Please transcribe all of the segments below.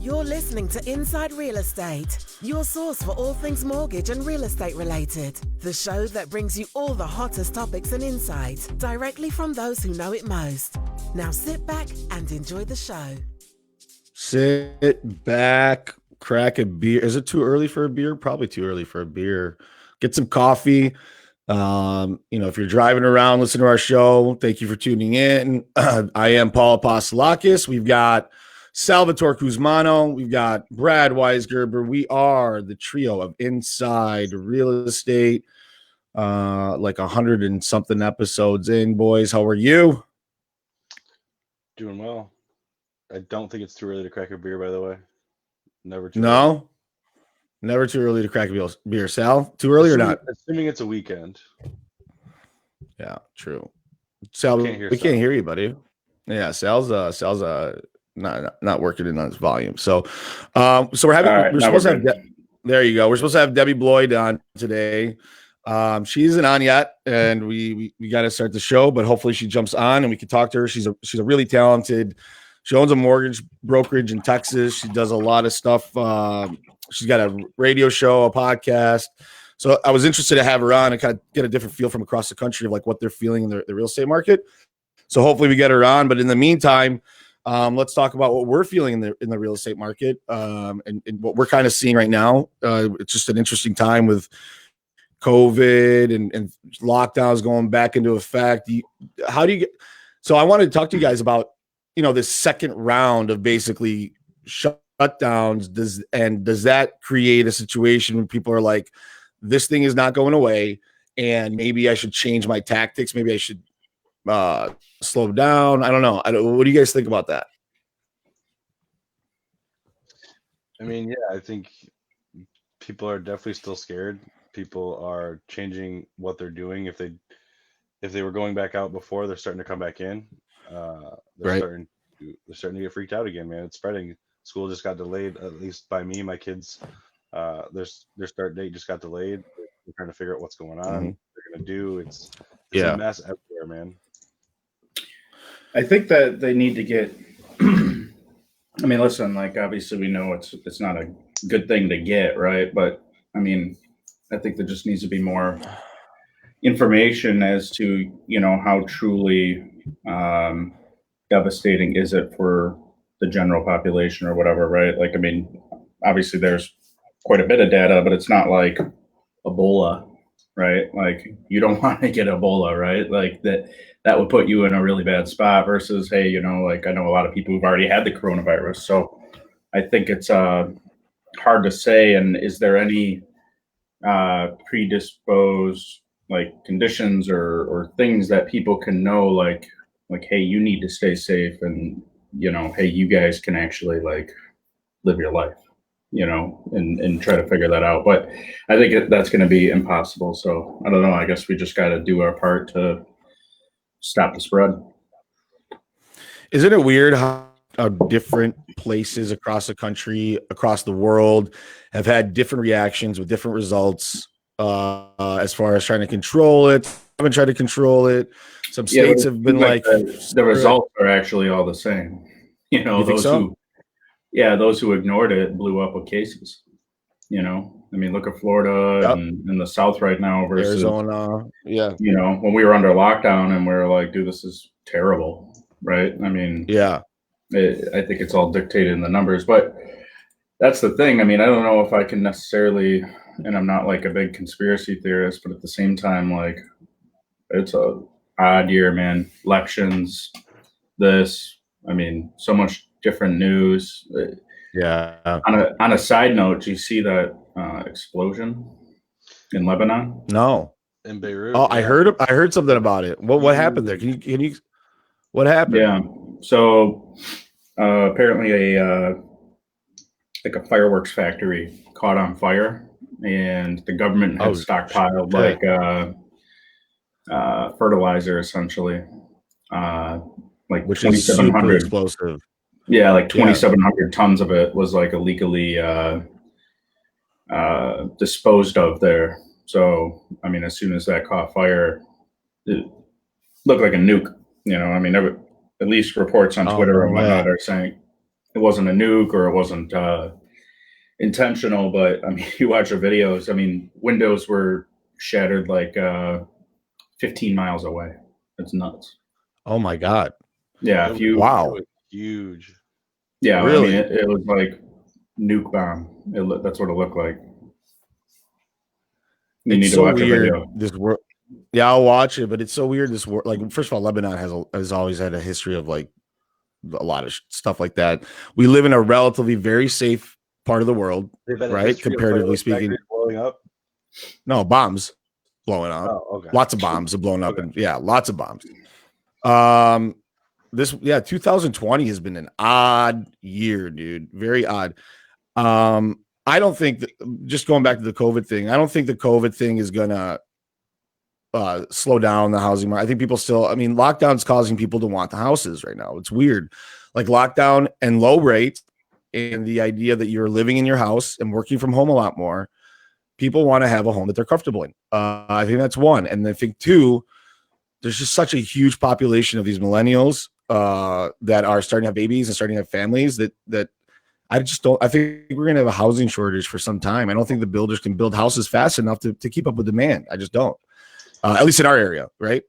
You're listening to Inside Real Estate, your source for all things mortgage and real estate related. The show that brings you all the hottest topics and insights directly from those who know it most. Now sit back and enjoy the show. Sit back, crack a beer. Is it too early for a beer? Probably too early for a beer. Get some coffee. If you're driving around, listen to our show. Thank you for tuning in. I am Paul Apostolakis. We've got Salvatore Kuzmano. We've got Brad Weisgerber. We are the trio of Inside Real Estate. Like 100 and something episodes in, boys. How are you? Doing well. I don't think it's too early to crack a beer, by the way. Never too No? early. Never too early to crack a beer. Sal, too early or not? Assuming it's a weekend. Yeah, true. Sal, we can't hear you, buddy. Yeah, Sal's not working in on his volume. So we're having we're supposed to have there you go. We're supposed to have Debbie Bloyd on today. She isn't on yet, and we got to start the show, but hopefully she jumps on and we can talk to her. She's a really talented. She owns a mortgage brokerage in Texas. She does a lot of stuff. She's got a radio show, a podcast. So I was interested to have her on and kind of get a different feel from across the country of like what they're feeling in the real estate market. So hopefully we get her on. But in the meantime, let's talk about what we're feeling in the real estate market and what we're kind of seeing right now. It's just an interesting time with COVID and lockdowns going back into effect. So I wanted to talk to you guys about, this second round of basically shutdowns. Does that create a situation when people are like, this thing is not going away and maybe I should change my tactics. Maybe I should slow down. I don't know. What do you guys think about that? I mean, yeah, I think people are definitely still scared. People are changing what they're doing. If they were going back out before, they're starting to come back in. They're starting to get freaked out again, man. It's spreading. School just got delayed, at least by me. My kids, their start date just got delayed. They're trying to figure out what's going on. Mm-hmm. They're going to do. It's a mess everywhere, man. I think that they need to get. I mean, listen. Like, obviously, we know it's not a good thing to get, right? But I mean, I think there just needs to be more information as to how truly devastating is it for the general population or whatever, right? Like, I mean, obviously there's quite a bit of data, but it's not like Ebola, right? Like, you don't want to get Ebola, right? Like that would put you in a really bad spot versus, hey, like I know a lot of people who've already had the coronavirus. So I think it's hard to say. And is there any predisposed like conditions or things that people can know, like, hey, you need to stay safe, and hey, you guys can actually like live your life, and try to figure that out. But I think that's going to be impossible. So I don't know. I guess we just got to do our part to stop the spread. Isn't it weird how different places across the country, across the world, have had different reactions with different results as far as trying to control it? Haven't tried to control it. Some states have been like the results are actually all the same. Those who ignored it blew up with cases. I mean, look at Florida and the South right now versus Arizona. Yeah. When we were under lockdown and we were like, dude, this is terrible, right? I mean, yeah. I think it's all dictated in the numbers, but that's the thing. I mean, I don't know if I can necessarily, and I'm not like a big conspiracy theorist, but at the same time, like, it's a odd year, man. Elections, I mean, so much different news. Yeah. On a side note, do you see that explosion in Lebanon? No. In Beirut. Oh, yeah. I heard something about it. What happened there? Can you? What happened? Yeah. So apparently a fireworks factory caught on fire, and the government had stockpiled fertilizer, essentially, like 2,700 explosive. Yeah, like 2,700 tons of it was like illegally disposed of there. So, I mean, as soon as that caught fire, it looked like a nuke. I mean, at least reports on Twitter and whatnot are saying it wasn't a nuke or it wasn't intentional, but I mean, you watch the videos. I mean, windows were shattered like 15 miles away. It's nuts. Oh my God. Yeah. Wow. Huge. Yeah. Really? I mean, it was like nuke bomb. That's what it looked like. You need to watch weird. This world. Yeah, I'll watch it, but it's so weird. This world, like, first of all, Lebanon has always had a history of like a lot of stuff like that. We live in a relatively very safe part of the world, right? Comparatively speaking. Blowing up? No, bombs blowing up. Oh, okay. Lots of bombs have blown up, and lots of bombs. 2020 has been an odd year, dude. Very odd. I don't think that, just going back to the COVID thing, I don't think the COVID thing is gonna slow down the housing market. I think people still, I mean, lockdown's causing people to want the houses right now. It's weird. Like lockdown and low rates and the idea that you're living in your house and working from home a lot more. People want to have a home that they're comfortable in. I think that's one. And I think two, there's just such a huge population of these millennials that are starting to have babies and starting to have families that I just don't. I think we're going to have a housing shortage for some time. I don't think the builders can build houses fast enough to keep up with demand. I just don't. At least in our area, right?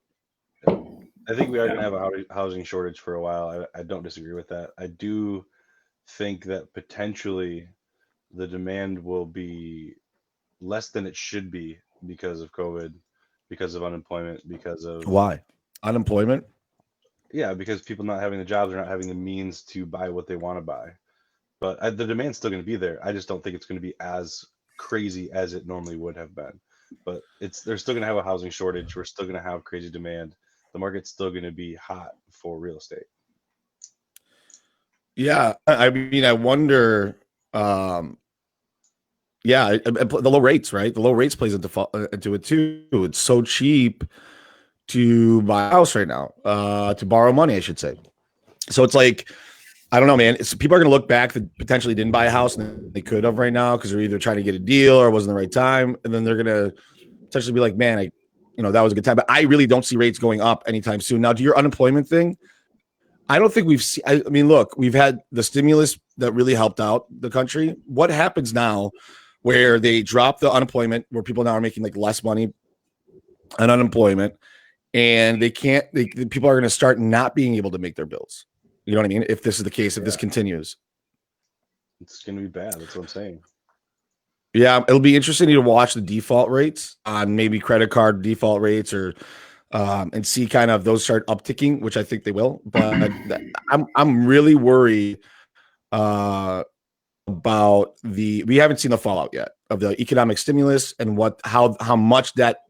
I think we are going to have a housing shortage for a while. I don't disagree with that. I do think that potentially the demand will be less than it should be because of COVID, because of unemployment, because of... Why? Unemployment? Yeah, because people not having the jobs or not having the means to buy what they want to buy. But the demand's still going to be there. I just don't think it's going to be as crazy as it normally would have been. But they're still going to have a housing shortage. We're still going to have crazy demand. The market's still going to be hot for real estate. Yeah, I mean, I wonder. The low rates, right? The low rates plays into it too. It's so cheap to buy a house right now, to borrow money, I should say. So it's like, I don't know, man. People are going to look back that potentially didn't buy a house and they could have right now because they're either trying to get a deal or it wasn't the right time. And then they're going to potentially be like, man, that was a good time. But I really don't see rates going up anytime soon. Now, to your unemployment thing, I don't think we've seen, I mean, look, we've had the stimulus that really helped out the country. What happens now where they drop the unemployment, where people now are making like less money on unemployment and people are going to start not being able to make their bills. You know what I mean? If this is the case, if this continues, it's going to be bad. That's what I'm saying. Yeah, it'll be interesting to watch the default rates on maybe credit card default rates or and see kind of those start upticking, which I think they will. But I'm really worried about we haven't seen the fallout yet of the economic stimulus and how much that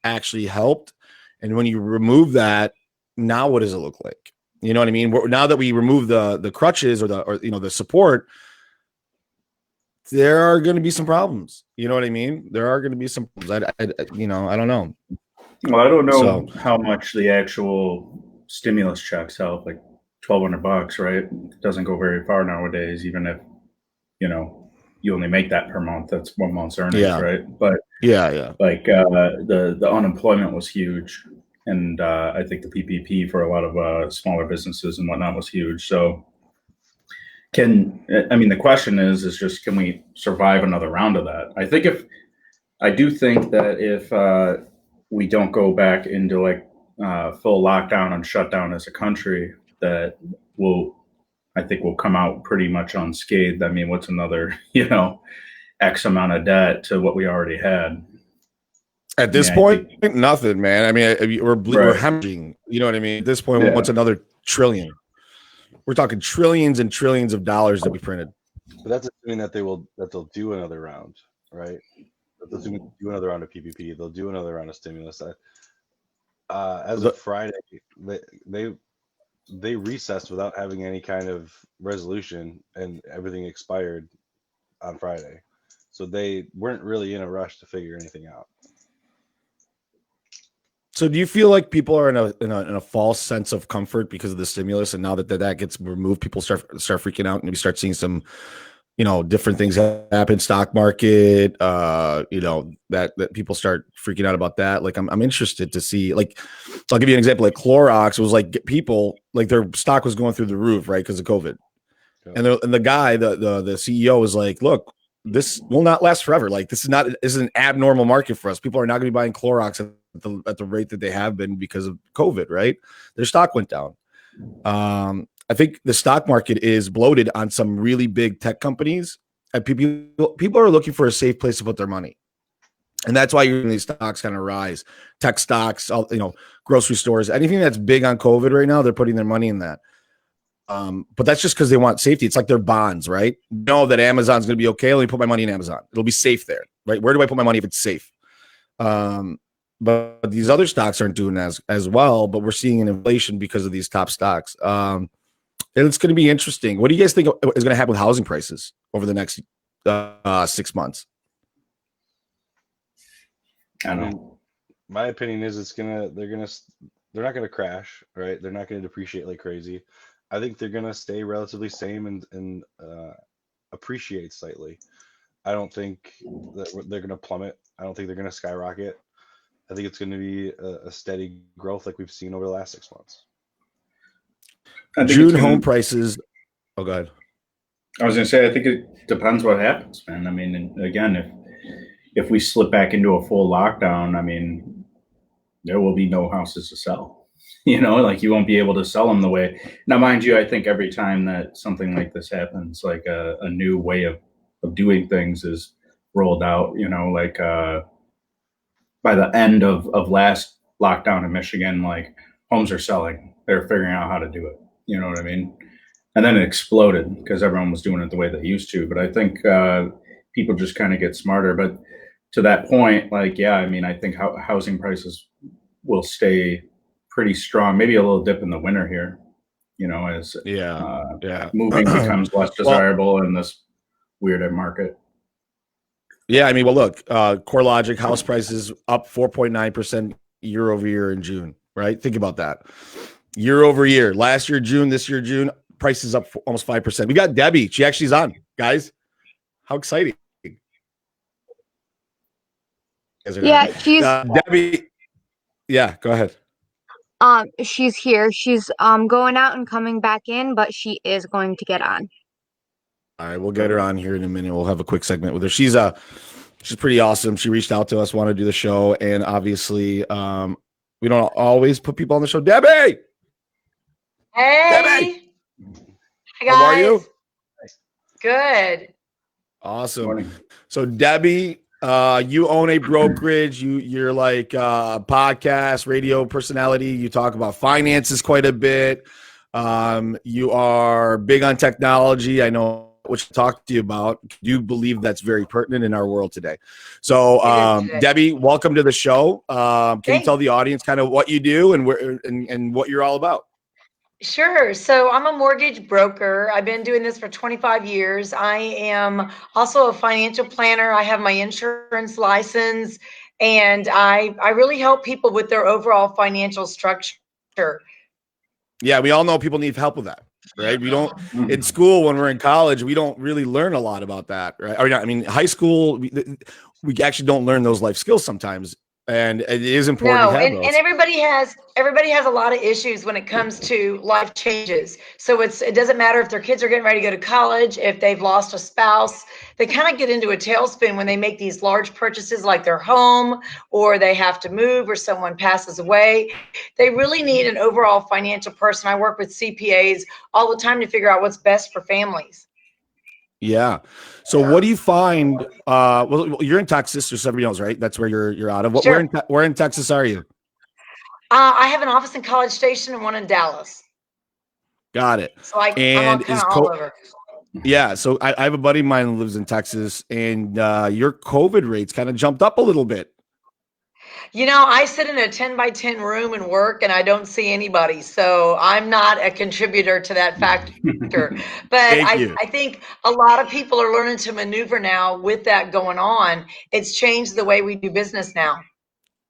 actually helped. And when you remove that, now what does it look like? You know what I mean? Now that we remove the crutches or the support, there are going to be some problems. You know what I mean? There are going to be some problems. I don't know. Well, I don't know how much the actual stimulus checks help, like $1,200, right? It doesn't go very far nowadays, even if, you only make that per month. That's 1 month's earnings, right? But like the unemployment was huge. And I think the PPP for a lot of smaller businesses and whatnot was huge. So the question is just, can we survive another round of that? I do think that if we don't go back into like full lockdown and shutdown as a country, that we'll come out pretty much unscathed. I mean, what's another, X amount of debt to what we already had? At this point, nothing, man. I mean, we're hemorrhaging. You know what I mean? At this point, what's another trillion? We're talking trillions and trillions of dollars that we printed. But that's assuming that they'll do another round, right? They'll do another round of PPP. They'll do another round of stimulus. As of Friday, they recessed without having any kind of resolution, and everything expired on Friday. So they weren't really in a rush to figure anything out. So do you feel like people are in a false sense of comfort because of the stimulus, and now that gets removed, people start freaking out, and we start seeing some, different things happen, stock market, that people start freaking out about that. Like I'm interested to see, like, so I'll give you an example. Like Clorox was like people, like their stock was going through the roof, right, because of COVID. And the guy, the CEO was like, look, this will not last forever. Like, this is an abnormal market for us. People are not going to be buying Clorox at the rate that they have been because of COVID, right? Their stock went down. I think the stock market is bloated on some really big tech companies, and people are looking for a safe place to put their money. And that's why you're seeing these stocks kind of rise. Tech stocks, grocery stores, anything that's big on COVID right now, they're putting their money in that. But that's just because they want safety. It's like their bonds, right? Know that Amazon's going to be okay. Let me put my money in Amazon. It'll be safe there, right? Where do I put my money if it's safe? But these other stocks aren't doing as well. But we're seeing an inflation because of these top stocks. And it's going to be interesting. What do you guys think is going to happen with housing prices over the next 6 months? I mean, my opinion is they're not gonna crash, right? They're not gonna depreciate like crazy. I think they're gonna stay relatively same and appreciate slightly. I don't think that they're gonna plummet. I don't think they're gonna skyrocket. I think it's gonna be a steady growth like we've seen over the last 6 months. June home prices. Oh, go ahead. I was gonna say, I think it depends what happens, man. I mean, again, if we slip back into a full lockdown, I mean, there will be no houses to sell. Like you won't be able to sell them the way. Now, mind you, I think every time that something like this happens, like a new way of doing things is rolled out, like by the end of last lockdown in Michigan, like homes are selling. They're figuring out how to do it. You know what I mean? And then it exploded because everyone was doing it the way they used to. But I think people just kind of get smarter. But to that point, like, yeah, I mean, I think housing prices will stay pretty strong. Maybe a little dip in the winter here, as moving becomes less desirable in this weird market. Yeah, I mean, well, look, CoreLogic house prices up 4.9% year over year in June, right? Think about that. Year over year. Last year, June, this year, June, prices up almost 5%. We got Debbie. She actually is on, guys. How exciting. Yeah, she's Debbie. Yeah, go ahead. She's here. She's going out and coming back in, but she is going to get on. All right, we'll get her on here in a minute. We'll have a quick segment with her. She's pretty awesome. She reached out to us, wanted to do the show, and obviously, we don't always put people on the show. Debbie. Hey. Debbie. Hey guys. How are you? Good. Awesome. Morning. So Debbie, you own a brokerage. You're like a podcast, radio personality. You talk about finances quite a bit. You are big on technology. I know what to talk to you about. Do you believe that's very pertinent in our world today? So, Debbie, welcome to the show. Can you tell the audience kind of what you do and what you're all about? Sure. So I'm a mortgage broker. I've been doing this for 25 years. I am also a financial planner. I have my insurance license, and I really help people with their overall financial structure. Yeah, we all know people need help with that, right? We don't in school when we're in college, we don't really learn a lot about that, right? Or I mean, high school, we actually don't learn those life skills sometimes. And it is important to have those. And everybody has a lot of issues when it comes to life changes. So it doesn't matter if their kids are getting ready to go to college, if they've lost a spouse, they kind of get into a tailspin when they make these large purchases like their home, or they have to move, or someone passes away. They really need an overall financial person. I work with CPAs all the time to figure out what's best for families. Yeah. So what do you find? Well, you're in Texas, just so everybody knows, right? That's where you're out of. Sure. Where in Texas are you? I have an office in College Station and one in Dallas. Got it. So I'm kind of all over. Yeah. So I have a buddy of mine who lives in Texas, and your COVID rates kind of jumped up a little bit. I sit in a 10 by 10 room and work, and I don't see anybody. So I'm not a contributor to that factor. But I think a lot of people are learning to maneuver now with that going on. It's changed the way we do business now.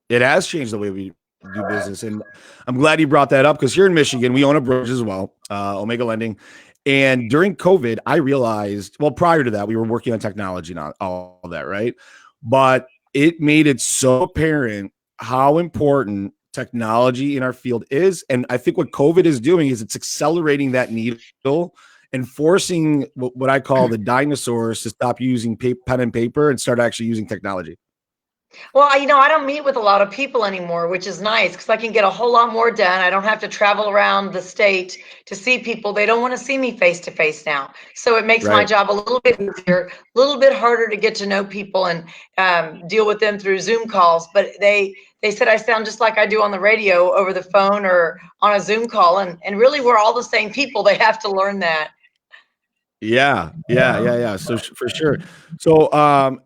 It has changed the way we do business. And I'm glad you brought that up, because here in Michigan, we own a brokerage as well, Omega Lending. And during COVID, I realized, well, prior to that, we were working on technology and all that, right? But it made it so apparent how important technology in our field is. And I think what COVID is doing is it's accelerating that needle and forcing what I call the dinosaurs to stop using pen and paper and start actually using technology. Well, I don't meet with a lot of people anymore, which is nice because I can get a whole lot more done. I don't have to travel around the state to see people. They don't want to see me face to face now. So it makes my job a little bit easier, a little bit harder to get to know people and deal with them through Zoom calls. But they said I sound just like I do on the radio over the phone or on a Zoom call. And really, we're all the same people. They have to learn that. Yeah. So for sure. So,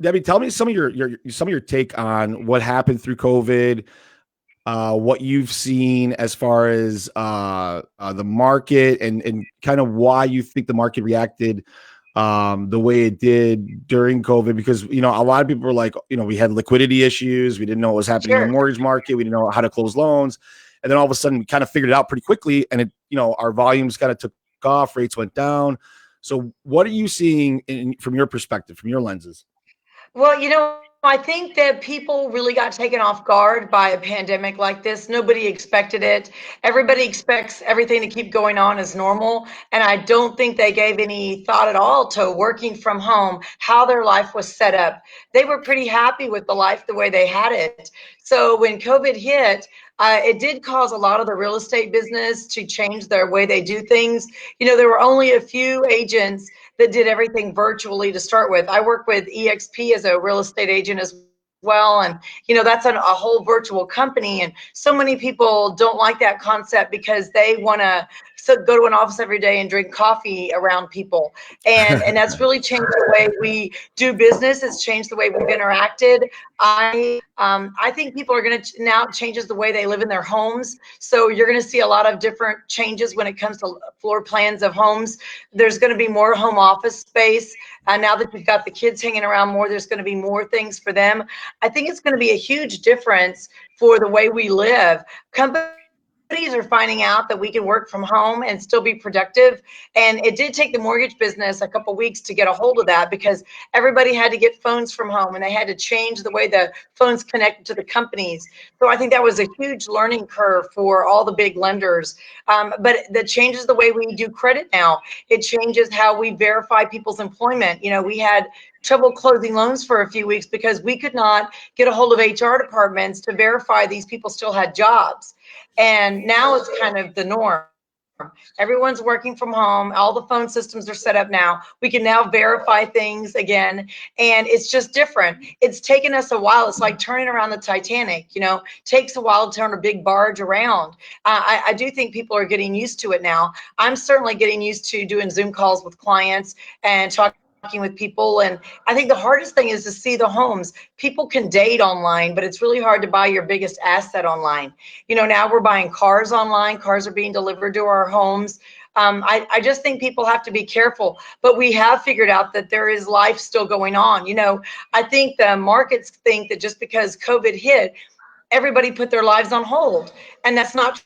Debbie, tell me some of your take on what happened through COVID, what you've seen as far as the market and kind of why you think the market reacted the way it did during COVID, because, a lot of people were like, we had liquidity issues. We didn't know what was happening in the mortgage market. We didn't know how to close loans. And then all of a sudden we kind of figured it out pretty quickly. And it, our volumes kind of took off, rates went down. So what are you seeing from your perspective, from your lenses? Well, I think that people really got taken off guard by a pandemic like this. Nobody expected it. Everybody expects everything to keep going on as normal. And I don't think they gave any thought at all to working from home, how their life was set up. They were pretty happy with the life the way they had it. So when COVID hit, it did cause a lot of the real estate business to change their way they do things. There were only a few agents that did everything virtually to start with. I work with EXP as a real estate agent as well. And, that's a whole virtual company. And so many people don't like that concept because they want to go to an office every day and drink coffee around people. And that's really changed the way we do business. It's changed the way we've interacted. I think people are going to now changes the way they live in their homes. So you're going to see a lot of different changes when it comes to floor plans of homes. There's going to be more home office space. Now that you've got the kids hanging around more, there's going to be more things for them. I think it's going to be a huge difference for the way we live. Companies are finding out that we can work from home and still be productive. And it did take the mortgage business a couple of weeks to get a hold of that because everybody had to get phones from home and they had to change the way the phones connected to the companies. So I think that was a huge learning curve for all the big lenders. But that changes the way we do credit now. It changes how we verify people's employment. We had trouble closing loans for a few weeks because we could not get a hold of HR departments to verify these people still had jobs. And now it's kind of the norm. Everyone's working from home. All the phone systems are set up now. We can now verify things again. And it's just different. It's taken us a while. It's like turning around the Titanic, takes a while to turn a big barge around. I do think people are getting used to it now. I'm certainly getting used to doing Zoom calls with clients and talking with people. And I think the hardest thing is to see the homes. People can date online, but it's really hard to buy your biggest asset online. Now we're buying cars online. Cars are being delivered to our homes. I just think people have to be careful, but we have figured out that there is life still going on. I think the markets think that just because COVID hit, everybody put their lives on hold, and that's not true.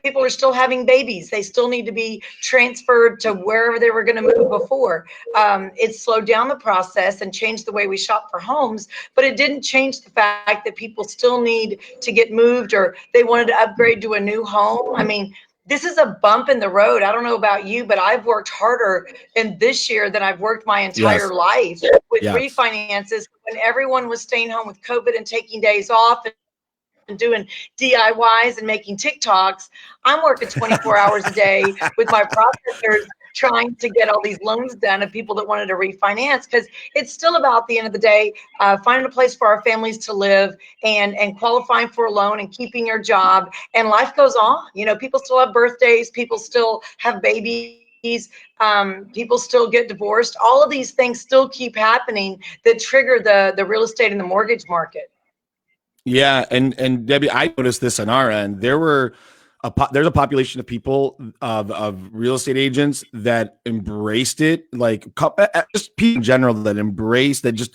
People are still having babies. They still need to be transferred to wherever they were going to move before. It slowed down the process and changed the way we shop for homes, but it didn't change the fact that people still need to get moved or they wanted to upgrade to a new home. I mean, this is a bump in the road. I don't know about you, but I've worked harder in this year than I've worked my entire life with refinances when everyone was staying home with COVID and taking days off and doing DIYs and making TikToks. I'm working 24 hours a day with my processors trying to get all these loans done of people that wanted to refinance, because it's still about the end of the day, finding a place for our families to live and qualifying for a loan and keeping your job, and life goes on. People still have birthdays, people still have babies, people still get divorced. All of these things still keep happening that trigger the real estate and the mortgage market. Yeah, and Debbie, I noticed this on our end. There's a population of people of real estate agents that embraced it, like just people in general that embraced that.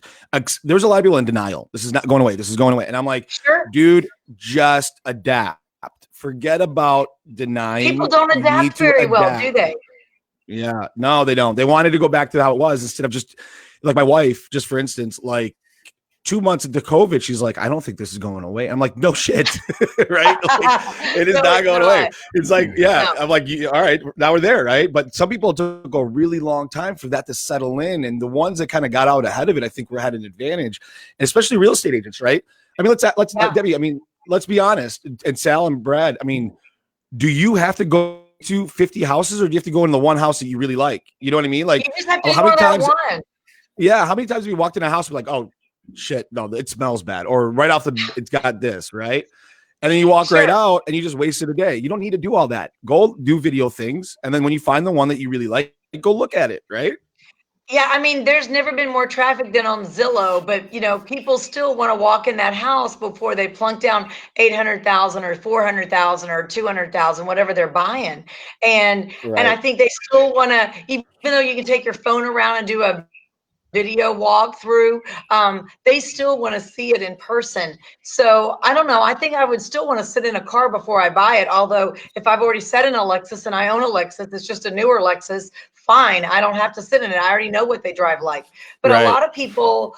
There's a lot of people in denial. This is not going away. This is going away, and I'm like, sure, dude, just adapt. Forget about denying. People don't adapt very well, do they? Yeah, no, they don't. They wanted to go back to how it was instead of just like my wife, just for instance, like 2 months into COVID, she's like, I don't think this is going away. I'm like, no shit, right? Like, it is not going away. It's like, yeah. No. I'm like, all right, now we're there, right? But some people took a really long time for that to settle in, and the ones that kind of got out ahead of it, I think, had an advantage, and especially real estate agents, right? I mean, let's Debbie. I mean, let's be honest, and Sal and Brad. I mean, do you have to go to 50 houses, or do you have to go in the one house that you really like? You know what I mean? Like, how many times? Yeah, how many times have you walked in a house and like, oh shit, no, it smells bad, or right off it's got this, right? And then you walk right out and you just wasted a day. You don't need to do all that. Go do video things, and then when you find the one that you really like, go look at it, right? Yeah, I mean, there's never been more traffic than on Zillow, but people still want to walk in that house before they plunk down 800,000 or 400,000 or 200,000, whatever they're buying. And I think they still want to, even though you can take your phone around and do a video walkthrough, they still want to see it in person. So I don't know. I think I would still want to sit in a car before I buy it. Although if I've already sat in a Lexus and I own a Lexus, it's just a newer Lexus, fine. I don't have to sit in it. I already know what they drive like. But a lot of people,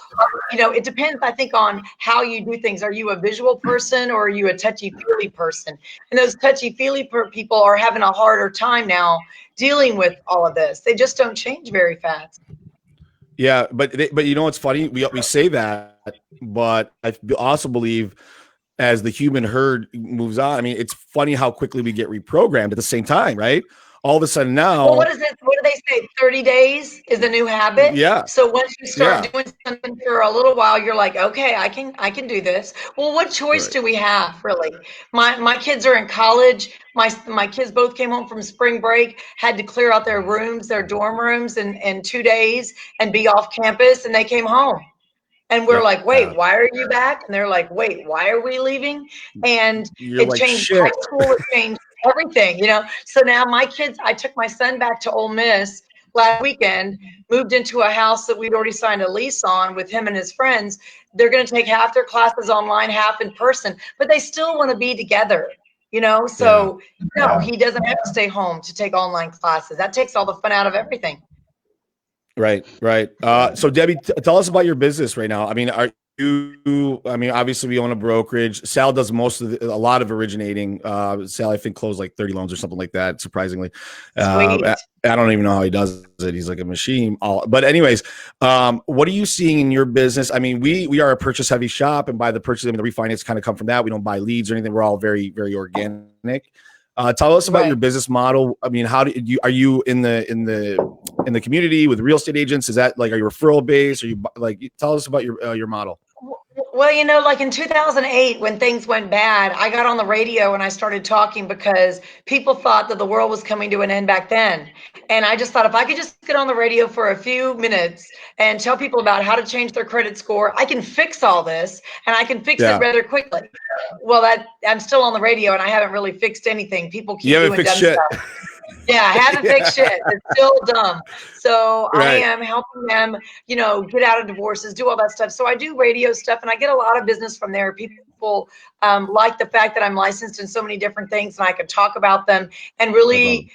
it depends, I think, on how you do things. Are you a visual person or are you a touchy-feely person? And those touchy-feely people are having a harder time now dealing with all of this. They just don't change very fast. Yeah, but you know what's funny? We say that, but I also believe as the human herd moves on, I mean, it's funny how quickly we get reprogrammed at the same time, right? All of a sudden now. Well, what is it? What do they say? 30 days is the new habit. Yeah. So once you start doing something for a little while, you're like, okay, I can do this. Well, what choice do we have, really? My kids are in college. My kids both came home from spring break, had to clear out their rooms, their dorm rooms in 2 days and be off campus, and they came home. And we're like, wait, why are you back? And they're like, wait, why are we leaving? And it changed high school, it changed everything, So now my kids, I took my son back to Ole Miss last weekend, moved into a house that we'd already signed a lease on with him and his friends. They're going to take half their classes online, half in person, but they still want to be together, So no, he doesn't have to stay home to take online classes. That takes all the fun out of everything. Right. So Debbie, tell us about your business right now. I mean, obviously we own a brokerage. Sal does a lot of originating. Sal, I think, closed like 30 loans or something like that, surprisingly. I don't even know how he does it. He's like a machine. But anyways, what are you seeing in your business? I mean, we are a purchase heavy shop, and by the purchase, I mean, the refinance kind of come from that. We don't buy leads or anything. We're all very, very organic. Tell us about your business model. I mean, are you in the community with real estate agents? Is that like, are you referral based? Are you tell us about your model? Well, like in 2008, when things went bad, I got on the radio and I started talking because people thought that the world was coming to an end back then. And I just thought if I could just get on the radio for a few minutes and tell people about how to change their credit score, I can fix all this and I can fix it rather quickly. Well, I'm still on the radio and I haven't really fixed anything. People keep doing dumb stuff. Yeah, I haven't fixed shit. It's still dumb. So I am helping them, get out of divorces, do all that stuff. So I do radio stuff and I get a lot of business from there. People like the fact that I'm licensed in so many different things and I can talk about them and really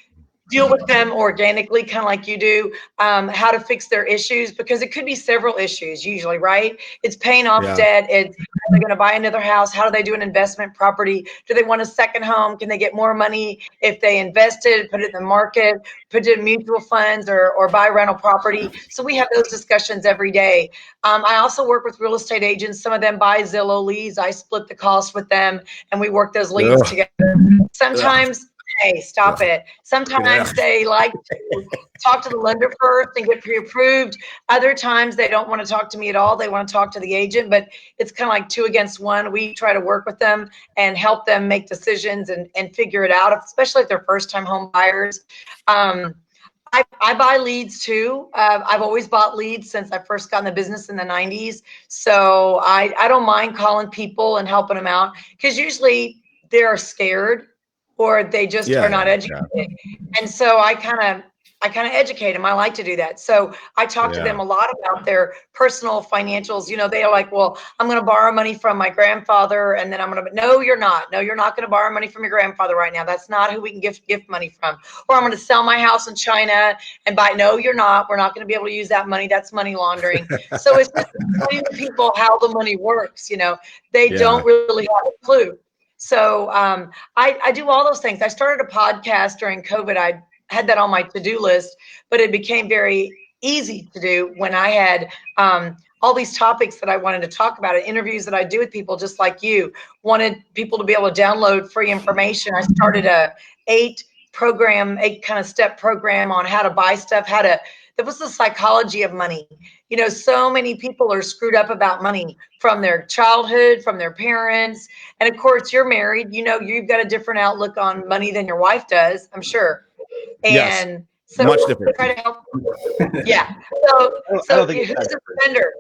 deal with them organically, kind of like you do, how to fix their issues, because it could be several issues usually, right? It's paying off debt. It's, are they going to buy another house? How do they do an investment property? Do they want a second home? Can they get more money if they invested, put it in the market, put it in mutual funds or buy rental property? So we have those discussions every day. I also work with real estate agents. Some of them buy Zillow leads. I split the cost with them and we work those leads together. Sometimes hey, stop it. Sometimes they like to talk to the lender first and get pre-approved. Other times they don't want to talk to me at all. They want to talk to the agent, but it's kind of like 2 against 1. We try to work with them and help them make decisions and figure it out, especially if they're first-time home buyers. I buy leads too. I've always bought leads since I first got in the business in the 90s. So I don't mind calling people and helping them out because usually they're scared or they just are not educated. And so I kind of I kind of educate them. I like to do that. So I talk to them a lot about their personal financials. You know, they are like, well, I'm going to borrow money from my grandfather. And then I'm going to, no, you're not. No, you're not going to borrow money from your grandfather right now. That's not who we can gift money from. Or I'm going to sell my house in China and buy, no, you're not. We're not going to be able to use that money. That's money laundering. So it's just explaining to people how the money works. You know, they don't really have a clue. So I do all those things. I started a podcast during COVID. I had that on my to-do list, but it became very easy to do when I had all these topics that I wanted to talk about, and interviews that I do with people just like you, wanted people to be able to download free information. I started a 8 kind of step program on how to buy stuff, that was the psychology of money. You know, so many people are screwed up about money from their childhood, from their parents. And of course, you're married, you know, you've got a different outlook on money than your wife does, I'm sure. And so much different. Try to help. Yeah. So who's a spender?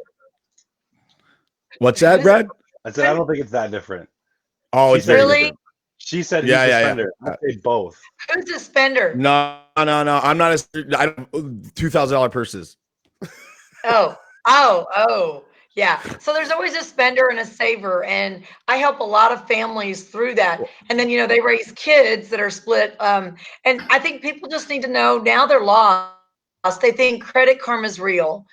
What's that, Brad? I said I don't think it's that different. Oh, it's very different. She said he's a spender. I say both. Who's a spender? No. I'm not $2,000 purses. Oh. Yeah. So there's always a spender and a saver. And I help a lot of families through that. And then, you know, they raise kids that are split. And I think people just need to know now they're lost. They think Credit Karma is real.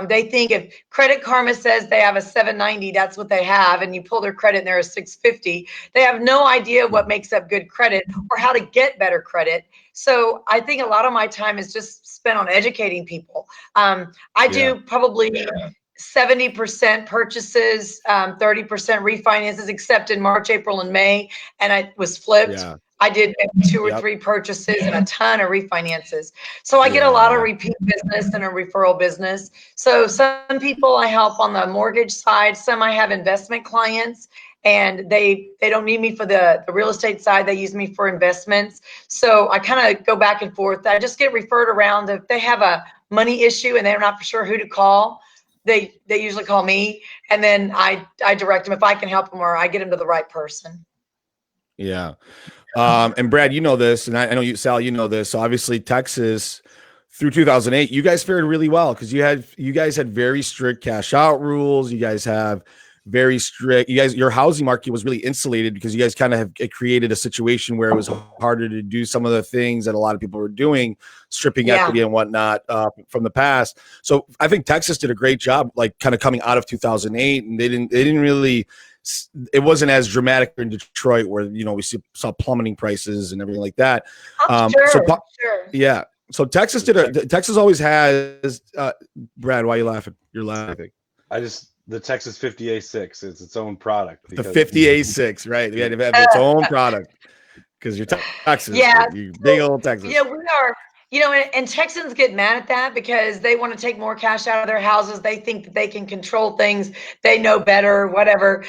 They think if Credit Karma says they have a 790, that's what they have, and you pull their credit and they're a 650. They have no idea what makes up good credit or how to get better credit. So I think a lot of my time is just spent on educating people. I do probably 70% purchases, 30% refinances, except in March, April, and May, and I was flipped. Yeah. I did 2 or 3 purchases and a ton of refinances. So I get a lot of repeat business and a referral business. So some people I help on the mortgage side. Some I have investment clients, and they don't need me for the real estate side. They use me for investments. So I kind of go back and forth. I just get referred around. If they have a money issue and they're not for sure who to call, they usually call me, and then I direct them if I can help them, or I get them to the right person. Yeah. And Brad, you know this, and I know you, Sal, you know this. So obviously Texas through 2008, you guys fared really well because you guys had very strict cash out rules. You guys have very strict, your housing market was really insulated because you guys kind of have created a situation where it was harder to do some of the things that a lot of people were doing, stripping equity and whatnot from the past. So I think Texas did a great job, like kind of coming out of 2008, and they didn't really, it wasn't as dramatic in Detroit where, you know, we saw plummeting prices and everything like that. Sure. Yeah. So Texas Texas always has, Brad, why are you laughing? You're laughing. The Texas 50A6 is its own product. The 50A6, right? We had to have its own product because you're Texas. You big old Texas. Yeah, we are. You know, and Texans get mad at that because they want to take more cash out of their houses. They think that they can control things. They know better, whatever.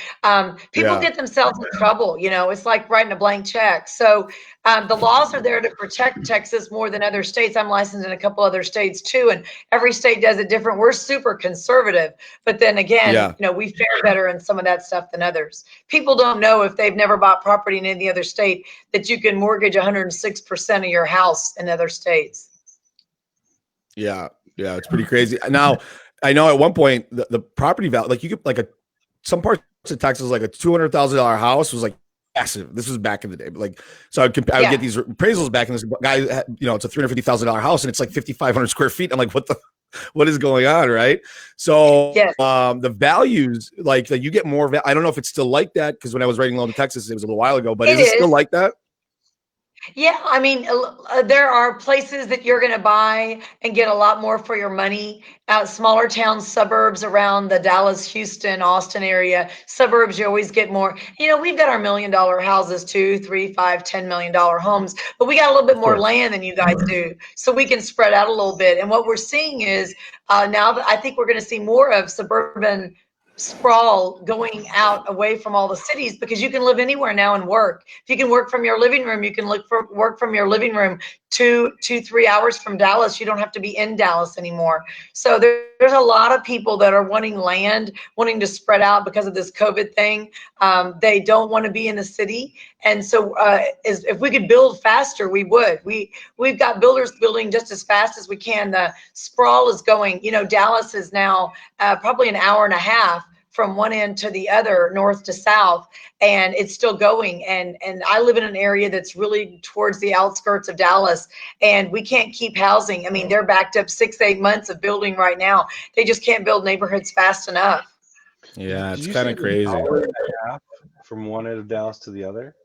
People get themselves in trouble. You know, it's like writing a blank check. So the laws are there to protect Texas more than other states. I'm licensed in a couple other states too, and every state does it different. We're super conservative, but then again, you know, we fare better in some of that stuff than others. People don't know, if they've never bought property in any other state, that you can mortgage 106% of your house in other states. Yeah, it's pretty crazy. Now, I know at one point the property value, like you could some parts of Texas, like a $200,000 house was like massive. This was back in the day, but like, so I would get these appraisals back, and this guy, you know, it's a $350,000 house and it's like 5,500 square feet. I'm like, what is going on, right? So the values, like you get more. I don't know if it's still like that, because when I was writing Loan to Texas, it was a little while ago, but is it still like that? Yeah, I mean, there are places that you're going to buy and get a lot more for your money. Smaller towns, suburbs around the Dallas, Houston, Austin area, suburbs, you always get more. You know, we've got our $1 million houses, $2, $3, $5, $10 million homes, but we got a little bit more land than you guys do, so we can spread out a little bit. And what we're seeing is now that I think we're going to see more of suburban sprawl going out away from all the cities, because you can live anywhere now and work. If you can work from your living room, you can work from your living room 3 hours from Dallas. You don't have to be in Dallas anymore. So there's a lot of people that are wanting land, wanting to spread out because of this COVID thing. They don't want to be in the city. And so if we could build faster, we would. We've got builders building just as fast as we can. The sprawl is going, Dallas is now probably an hour and a half from one end to the other, north to south, and it's still going. And I live in an area that's really towards the outskirts of Dallas, and we can't keep housing. I mean, they're backed up 6-8 months of building right now. They just can't build neighborhoods fast enough. Yeah, it's kind of crazy. From one end of Dallas to the other?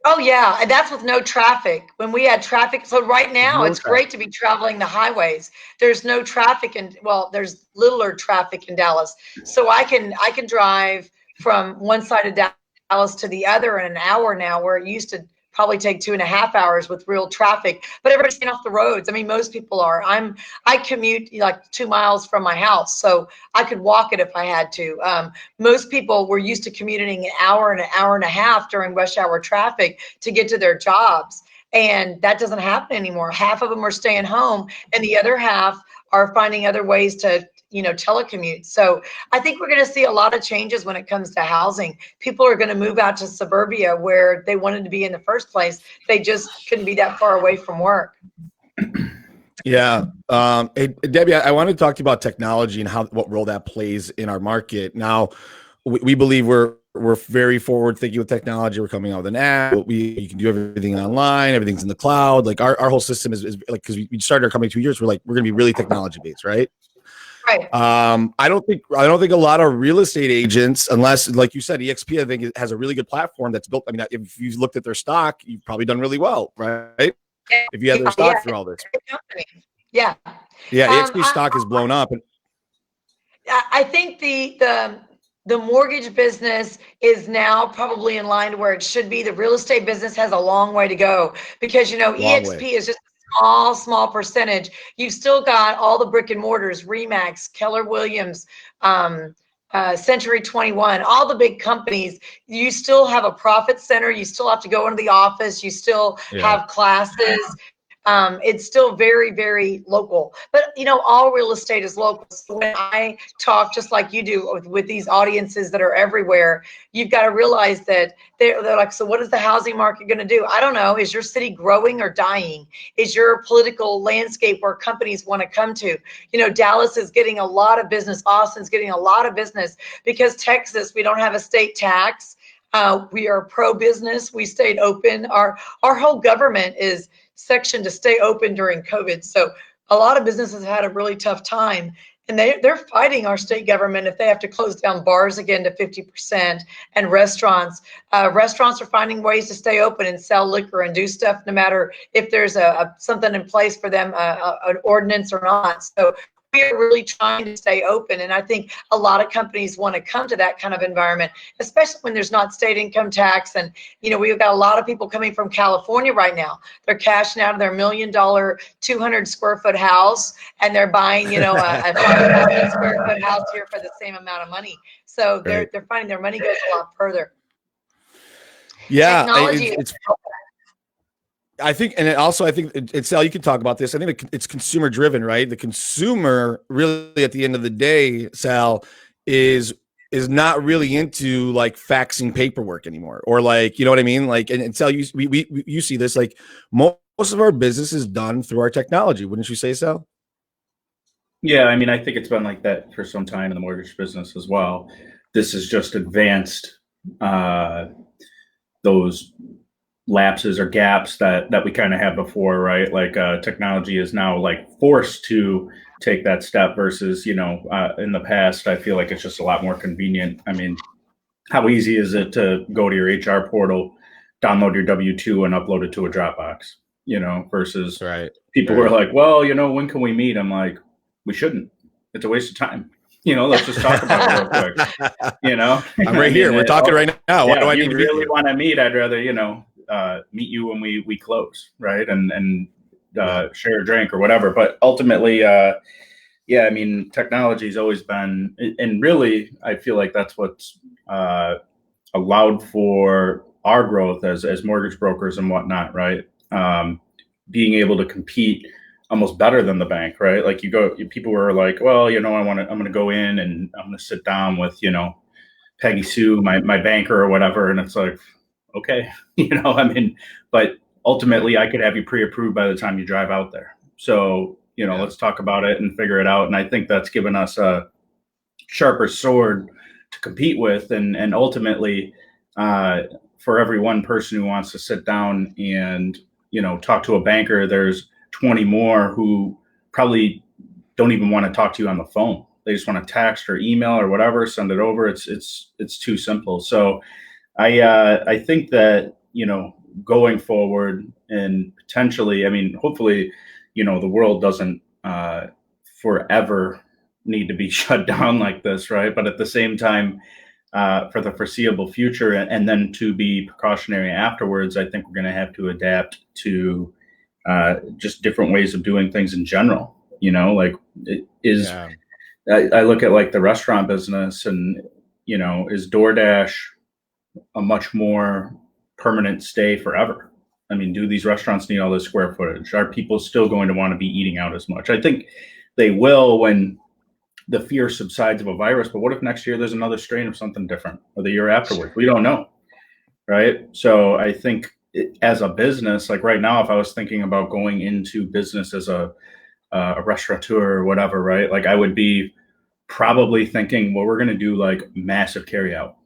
Oh yeah, and that's with no traffic. When we had traffic, so right now it's great to be traveling the highways. There's no traffic, and there's littler traffic in Dallas. So I can drive from one side of Dallas to the other in an hour now, where it used to probably take 2.5 hours with real traffic. But everybody's staying off the roads. I mean, most people are. I commute like 2 miles from my house, so I could walk it if I had to. Most people were used to commuting an hour and a half during rush hour traffic to get to their jobs. And that doesn't happen anymore. Half of them are staying home, and the other half are finding other ways to telecommute. So I think we're going to see a lot of changes when it comes to housing. People are going to move out to suburbia where they wanted to be in the first place. They just couldn't be that far away from work. Yeah. Hey, Debbie, I want to talk to you about technology and what role that plays in our market. Now, we believe we're very forward thinking with technology. We're coming out with an app. You can do everything online. Everything's in the cloud. Like our whole system is like, because we started our company 2 years. We're going to be really technology based, right? Right. I don't think a lot of real estate agents, unless, like you said, EXP, I think has a really good platform that's built. I mean, if you've looked at their stock, you've probably done really well, right? If you had their stock through all this. Yeah. Yeah. EXP stock has blown up. I think the mortgage business is now probably in line to where it should be. The real estate business has a long way to go because, EXP is just small percentage. You've still got all the brick and mortars, Remax, Keller Williams, Century 21, all the big companies. You still have a profit center. You still have to go into the office. You still have classes. It's still very, very local, but all real estate is local. So when I talk, just like you do with these audiences that are everywhere, you've got to realize that they're like, so what is the housing market going to do? I don't know. Is your city growing or dying? Is your political landscape where companies want to come to? Dallas is getting a lot of business. Austin's getting a lot of business because Texas, we don't have a state tax. We are pro-business. We stayed open. Our whole government is sectioned to stay open during COVID. So a lot of businesses had a really tough time, and they're fighting our state government if they have to close down bars again to 50% and restaurants. Restaurants are finding ways to stay open and sell liquor and do stuff no matter if there's something in place for them, an ordinance or not. So we are really trying to stay open. And I think a lot of companies want to come to that kind of environment, especially when there's not state income tax. And, we've got a lot of people coming from California right now. They're cashing out of their $1 million, 200 square foot house, and they're buying, a 5,000 square foot house here for the same amount of money. So they're finding their money goes a lot further. Yeah. Technology I think it's Sal, you can talk about this. I think it's consumer driven, right? The consumer really at the end of the day, Sal, is not really into like faxing paperwork anymore, or like, you know what I mean? Like, and Sal, you see this, like most of our business is done through our technology. Wouldn't you say, Sal? Yeah. I mean, I think it's been like that for some time in the mortgage business as well. This is just advanced, those lapses or gaps that we kind of had before, right? Like technology is now like forced to take that step versus, in the past, I feel like it's just a lot more convenient. I mean, how easy is it to go to your HR portal, download your W-2 and upload it to a Dropbox, versus people were like, well, when can we meet? I'm like, we shouldn't. It's a waste of time. Let's just talk about it real quick. I'm right here. We're talking right now. Why do I need to really want to meet? I'd rather, meet you when we close, right? And share a drink or whatever. But ultimately, I mean, technology has always been, and really, I feel like that's what's allowed for our growth as mortgage brokers and whatnot, right? being able to compete almost better than the bank, right? Like people were like, well, I'm going to go in and I'm going to sit down with, Peggy Sue, my banker or whatever. And it's like, okay, but ultimately I could have you pre-approved by the time you drive out there. So, let's talk about it and figure it out. And I think that's given us a sharper sword to compete with. And ultimately, for every one person who wants to sit down and, talk to a banker, there's 20 more who probably don't even want to talk to you on the phone. They just want to text or email or whatever, send it over. It's too simple. So I think that, going forward and potentially, hopefully, the world doesn't forever need to be shut down like this, right? But at the same time, for the foreseeable future and then to be precautionary afterwards, I think we're going to have to adapt to just different ways of doing things in general. I look at like the restaurant business and, is DoorDash a much more permanent stay forever? Do these restaurants need all this square footage? Are people still going to want to be eating out as much? I think they will when the fear subsides of a virus, but what if next year there's another strain of something different, or the year afterwards? We don't know, right? So I think as a business, like right now, if I was thinking about going into business as a restaurateur or whatever, right? Like I would be probably thinking, well, we're going to do like massive carry out.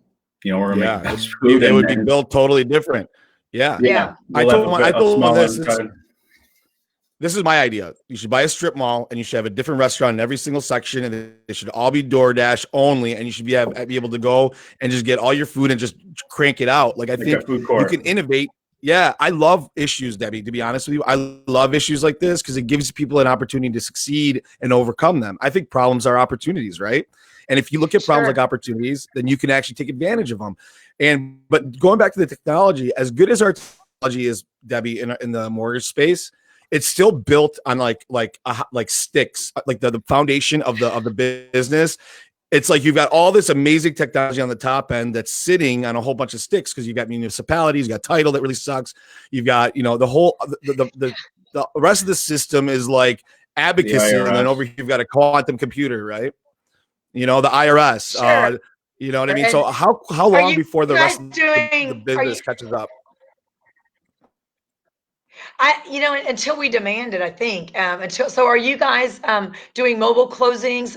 We're going to make fast food. It would be built totally different. Yeah. I told them this is my idea. You should buy a strip mall and you should have a different restaurant in every single section, and they should all be DoorDash only, and you should be able to go and just get all your food and just crank it out. Like I think you can innovate. Yeah, I love issues, Debbie, to be honest with you. I love issues like this because it gives people an opportunity to succeed and overcome them. I think problems are opportunities, right? And if you look at problems like opportunities, then you can actually take advantage of them. But going back to the technology, as good as our technology is, Debbie, in the mortgage space, it's still built on like sticks, like the foundation of the business. It's like you've got all this amazing technology on the top end that's sitting on a whole bunch of sticks because you've got municipalities, you've got title that really sucks. You've got, the whole the rest of the system is like advocacy, and then over here you've got a quantum computer, right? The IRS. Sure. You know what I mean? So how long before the rest of the business catches up? Until we demand it, I think. So are you guys doing mobile closings?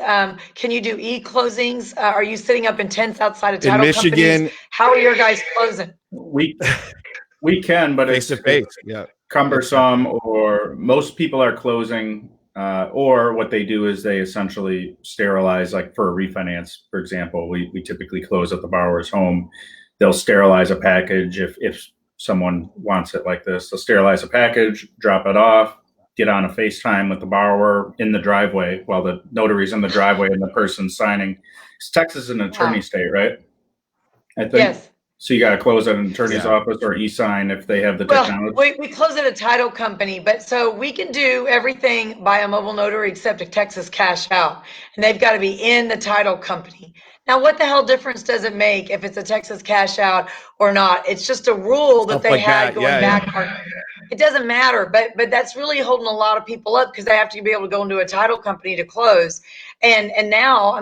Can you do e-closings? Are you sitting up in tents outside of title Michigan companies? How are your guys closing? We can, but face to face. Yeah, cumbersome. Or most people are closing, or what they do is they essentially sterilize. Like for a refinance, for example, we typically close at the borrower's home. They'll sterilize a package if someone wants it like this. They'll sterilize a package, drop it off, get on a FaceTime with the borrower in the driveway while the notary's in the driveway and the person's signing. Texas is an attorney state, right? I think. Yes. So you got to close at an attorney's office or e-sign if they have the technology. We close at a title company, but so we can do everything by a mobile notary except a Texas cash out, and they've got to be in the title company. Now, what the hell difference does it make if it's a Texas cash out or not? It's just a rule that they had going back. It doesn't matter, but that's really holding a lot of people up because they have to be able to go into a title company to close. And now,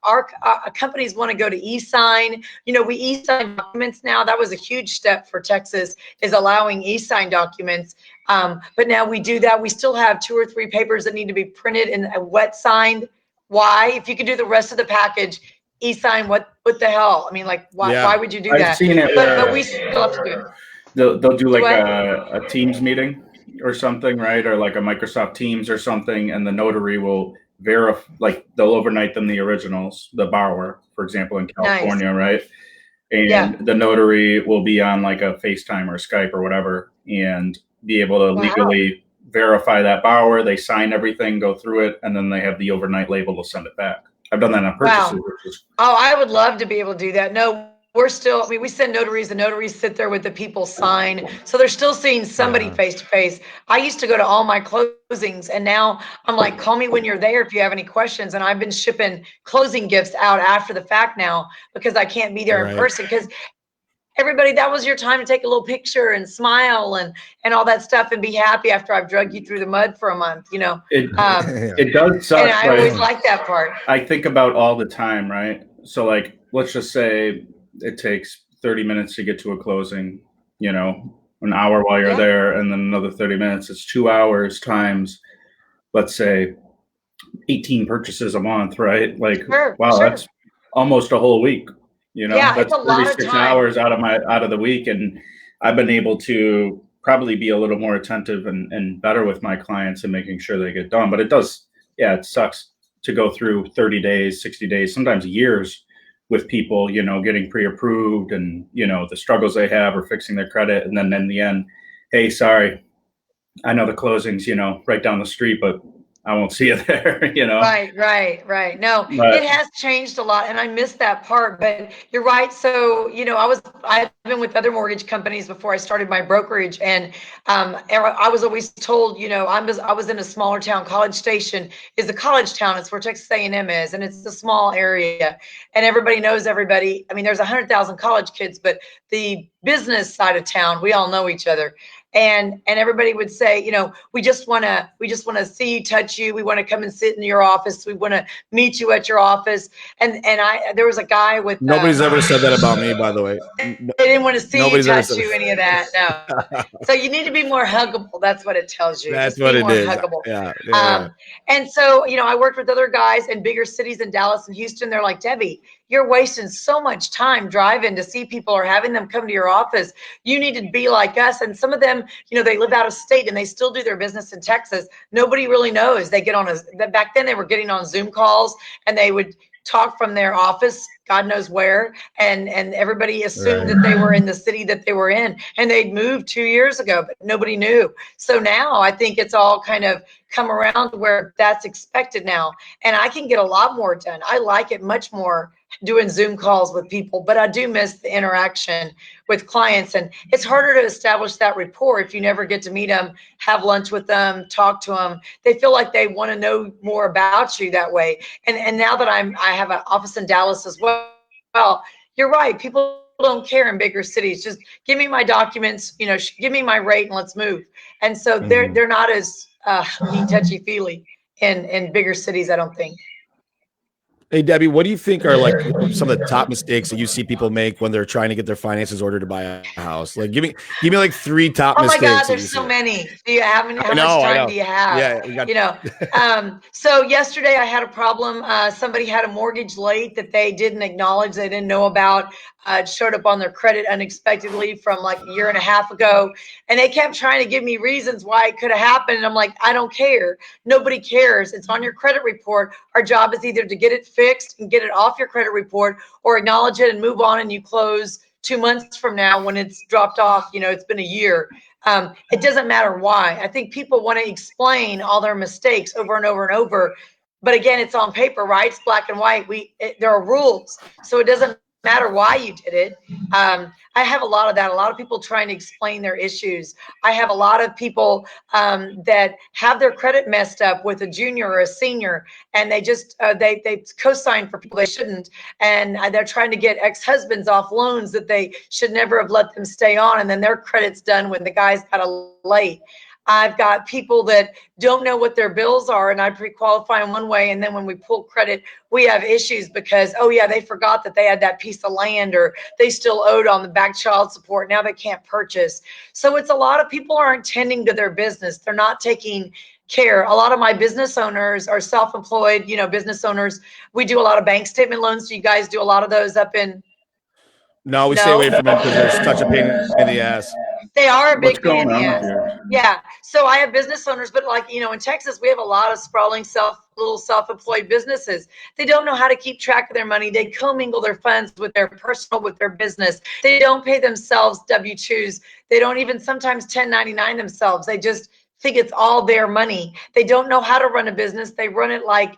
our companies want to go to e-sign. We e-sign documents now. That was a huge step for Texas, is allowing e-sign documents. But now we do that. We still have 2 or 3 papers that need to be printed and wet signed. Why? If you could do the rest of the package, e-sign, what the hell? Why would you do that? I've seen it, but we still have to do it. They'll do like a Teams meeting or something, right? Or like a Microsoft Teams or something, and the notary will verify, like they'll overnight them the originals, the borrower, for example, in California, right? And the notary will be on like a FaceTime or Skype or whatever and be able to legally verify that borrower. They sign everything, go through it, and then they have the overnight label to send it back. I've done that on purchases. I would love to be able to do that. No, we're still, we send notaries, the notaries sit there with the people sign. So they're still seeing somebody face to face. I used to go to all my closings, and now I'm like, call me when you're there if you have any questions. And I've been shipping closing gifts out after the fact now because I can't be there in person. Because everybody, that was your time to take a little picture and smile and all that stuff and be happy after I've drug you through the mud for a month, you know. It does suck. And I always like that part. I think about all the time, right? So like, let's just say it takes 30 minutes to get to a closing, you know, an hour while you're there, and then another 30 minutes. It's 2 hours times, let's say, 18 purchases a month, right? Like, wow, that's almost a whole week. You know, that's 36 hours out of the week. And I've been able to probably be a little more attentive and better with my clients and making sure they get done. But it does, it sucks to go through 30 days, 60 days, sometimes years with people, you know, getting pre-approved and, you know, the struggles they have or fixing their credit. And then in the end, hey, sorry, I know the closing's, you know, right down the street, but I won't see you there, you know? Right. No, it has changed a lot, and I missed that part, but you're right. So, you know, I've been with other mortgage companies before I started my brokerage, and I was always told, you know, I was in a smaller town. College Station is a college town. It's where Texas A&M is, and it's a small area, and everybody knows everybody. I mean, there's 100,000 college kids, but the business side of town, we all know each other. And everybody would say, you know, we just want to see you, touch you. We want to come and sit in your office. We want to meet you at your office. And there was a guy with. Nobody's ever said that about me, by the way. They didn't want to see you, touch you, any of that. No. So you need to be more huggable. That's what it tells you. That's just what be it more is. Huggable. Yeah. And so, you know, I worked with other guys in bigger cities in Dallas and Houston. They're like, Debbie, you're wasting so much time driving to see people or having them come to your office. You need to be like us. And some of them, you know, they live out of state and they still do their business in Texas. Nobody really knows. They get on back then they were getting on Zoom calls and they would talk from their office, God knows where, and everybody assumed that they were in the city that they were in, and they'd moved 2 years ago, but nobody knew. So now I think it's all kind of come around where that's expected now, and I can get a lot more done. I like it much more doing Zoom calls with people, but I do miss the interaction with clients, and it's harder to establish that rapport if you never get to meet them, have lunch with them, talk to them. They feel like they want to know more about you that way. And now that I have an office in Dallas as well, you're right. People don't care in bigger cities. Just give me my documents, you know, give me my rate and let's move. And so they're not as touchy feely in bigger cities, I don't think. Hey, Debbie, what do you think are like some of the top mistakes that you see people make when they're trying to get their finances ordered to buy a house? Like, give me like 3 top mistakes. Oh my God, there's so many. Do you have any? How much time do you have? Yeah, you know. So yesterday I had a problem. Somebody had a mortgage late that they didn't acknowledge, they didn't know about. It showed up on their credit unexpectedly from like a year and a half ago. And they kept trying to give me reasons why it could have happened. And I'm like, I don't care. Nobody cares. It's on your credit report. Our job is either to get it fixed and get it off your credit report or acknowledge it and move on, and you close 2 months from now when it's dropped off. You know, it's been a year. It doesn't matter why. I think people want to explain all their mistakes over and over and over. But again, it's on paper, right? It's black and white. There are rules. So it doesn't matter why you did it. I have a lot of that. A lot of people trying to explain their issues. I have a lot of people that have their credit messed up with a junior or a senior, and they just they co-sign for people they shouldn't, and they're trying to get ex-husbands off loans that they should never have let them stay on, and then their credit's done when the guy's got a late. I've got people that don't know what their bills are, and I pre-qualify in one way, and then when we pull credit, we have issues because, oh yeah, they forgot that they had that piece of land, or they still owed on the back child support. Now they can't purchase. So it's a lot of people aren't tending to their business. They're not taking care. A lot of my business owners are self-employed, you know, business owners. We do a lot of bank statement loans. Do you guys do a lot of those up in? No, we stay away from them because they're such a pain in the ass. They are a big pain in the ass. Yeah. So I have business owners, but like, you know, in Texas, we have a lot of sprawling little self-employed businesses. They don't know how to keep track of their money. They commingle their funds with their personal, with their business. They don't pay themselves W-2s. They don't even sometimes 1099 themselves. They just think it's all their money. They don't know how to run a business. They run it like